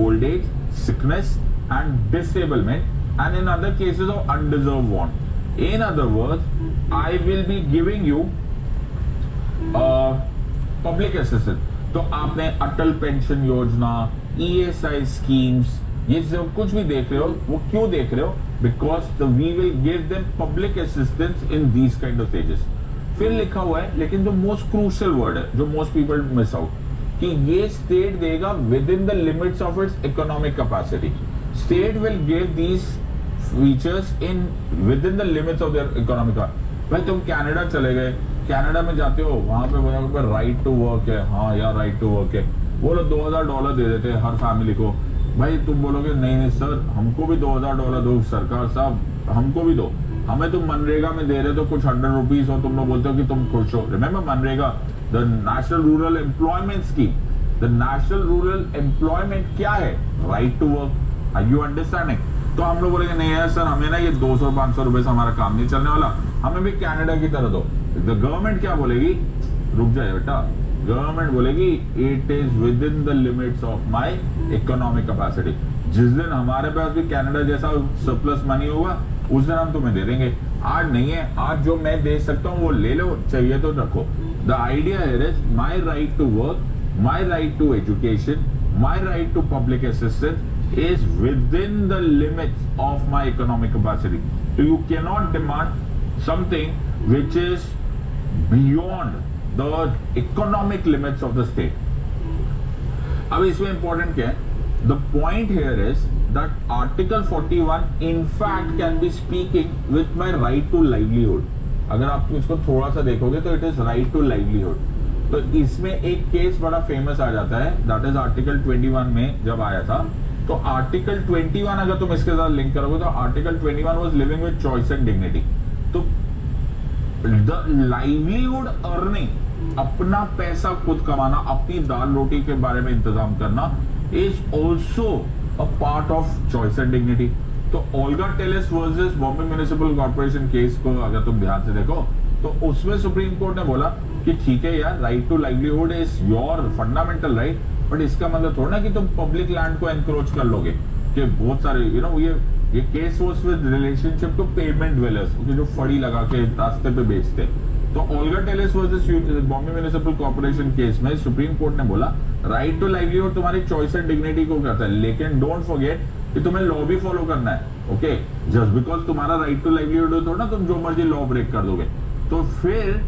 old age, sickness, and disablement, and in other cases of undeserved want. In other words, I will be giving you public assistance. तो आपने अटल pension योजना, ESI schemes, ये सब कुछ भी देख रहे हो, वो क्यों देख रहे हो? Because we will give them public assistance in these kind of stages. फिर लिखा हुआ है, लेकिन जो मोस्ट क्रूशियल वर्ड है, जो मोस्ट पीपल मिस आउट, कि ये स्टेट देगा with in the limits of its economic capacity. State will give these features in with in the limits of their economic. भाई तुम कनाडा चले गए, कनाडा में जाते हो, वहां पे राइट टू वर्क है, हाँ यार राइट टू वर्क है, वो लोग $2000 दे देते हैं हर फैमिली को. भाई तुम बोलोगे नहीं नहीं सर हमको भी $2000 दो, सरकार साहब हमको भी दो. हमें तुम मनरेगा में दे रहे तो कुछ ₹100 और तुम लोग बोलते हो कि तुम खुश हो. रिमेंबर मनरेगा, the national rural employment scheme. The national rural employment क्या है? Right to work. Are you understanding? तो हम लोग बोलेंगे नहीं यार सर हमें ना ये 200-500 रुपए से हमारा काम नहीं चलने वाला, हमें भी कनाडा की तरह दो. द गवर्नमेंट क्या बोलेगी? रुक जाए बेटा, गवर्नमेंट बोलेगी it is with in the limits of my economic capacity. जिस दिन हमारे पास भी कनाडा जैसा सरप्लस मनी होगा उस दिन हम तुम्हें दे देंगे. आज नहीं है, आज जो मैं दे सकता हूँ वो ले लो, चाहिए तो रखो. The idea here is my right to work, my right to education, my right to public assistance is within the limits of my economic capacity. So you cannot demand something which is beyond the economic limits of the state. अब इसमें important क्या है? The point here is that Article 41 in fact can be speaking with my right to livelihood. अगर आप इसको थोड़ा सा देखोगे तो it is right to livelihood. तो इसमें एक केस बड़ा फेमस आ जाता है, that is Article 21 में जब आया था. तो आर्टिकल 21 अगर तुम इसके साथ लिंक करोगे तो article 21 was living with choice and dignity. तो द लाइवलीहुड अर्निंग, अपना पैसा खुद कमाना, अपनी दाल रोटी के बारे में इंतजाम करना, is also a part of choice and dignity. तो Olga Tellis versus Bombay municipal corporation case को अगर तुम ध्यान से देखो तो उसमें सुप्रीम कोर्ट ने बोला कि ठीक है यार, right to livelihood is your fundamental right, but इसका मतलब थोड़ा ना कि तुम पब्लिक लैंड को एनक्रोच कर लोगे. कि बहुत सारे ये case was with relationship to pavement dwellers, जो फड़ी लगा के रास्ते पे बेचते. तो Olga Tellis versus Bombay municipal corporation case में सुप्रीम कोर्ट ने बोला राइट टू लाइवलीहुड तुम्हारी चॉइस एंड डिग्निटी को कहता है, लेकिन डोंट फॉरगेट कि तुम्हें लॉ भी फॉलो करना है. ओके, जस्ट बिकॉज तुम्हारा राइट टू लाइवलीहुड हो थोड़ा तुम जो मर्जी लॉ ब्रेक कर दोगे. तो फिर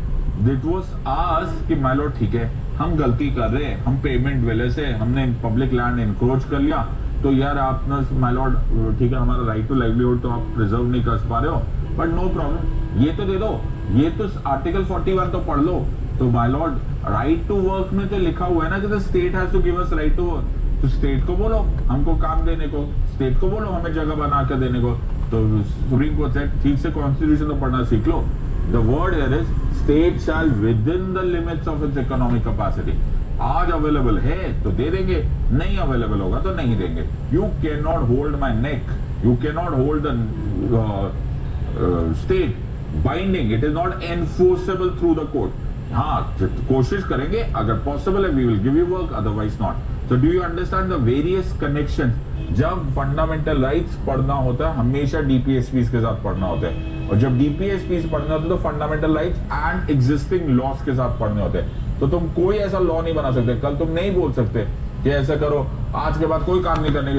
इट वाज आस्क्ड कि माय लॉर्ड ठीक है हम गलती कर रहे हैं, हम पेमेंट ड्वेलर्स है, हमने पब्लिक लैंड एनक्रोच कर लिया, तो यार आप माय लॉर्ड ठीक है हमारा राइट टू लाइवलीहुड तो आप प्रिजर्व नहीं कर पा रहे हो, बट नो प्रॉब्लम ये तो दे दो, ये तो आर्टिकल 41 तो पढ़ लो. तो my lord right to work में तो लिखा हुआ है ना कि the state has to give us right to work. तो स्टेट को बोलो हमको काम देने को, स्टेट को बोलो हमें जगह बना कर देने को. तो सुप्रीम कोर्ट से ठीक से कॉन्स्टिट्यूशन तो पढ़ना सीख लो. The word here is state shall within the limits of its economic capacity. आज अवेलेबल है तो दे देंगे, नहीं अवेलेबल होगा तो नहीं देंगे. You cannot hold my neck. You cannot hold the state binding. It is not enforceable through the court. हाँ कोशिश करेंगे, अगर पॉसिबल है we will give you work, otherwise not. So do you understand the various connections? जब fundamental rights पढ़ना होता है हमेशा डीपीएसपीस के साथ पढ़ना होता है, और जब डीपीएसपीस पढ़ना होता है तो fundamental rights and existing loss के साथ पढ़ने होते हैं. तो तुम कोई ऐसा लॉ नहीं बना सकते, कल तुम नहीं बोल सकते कि ऐसा करो, आज के बाद कोई काम नहीं करने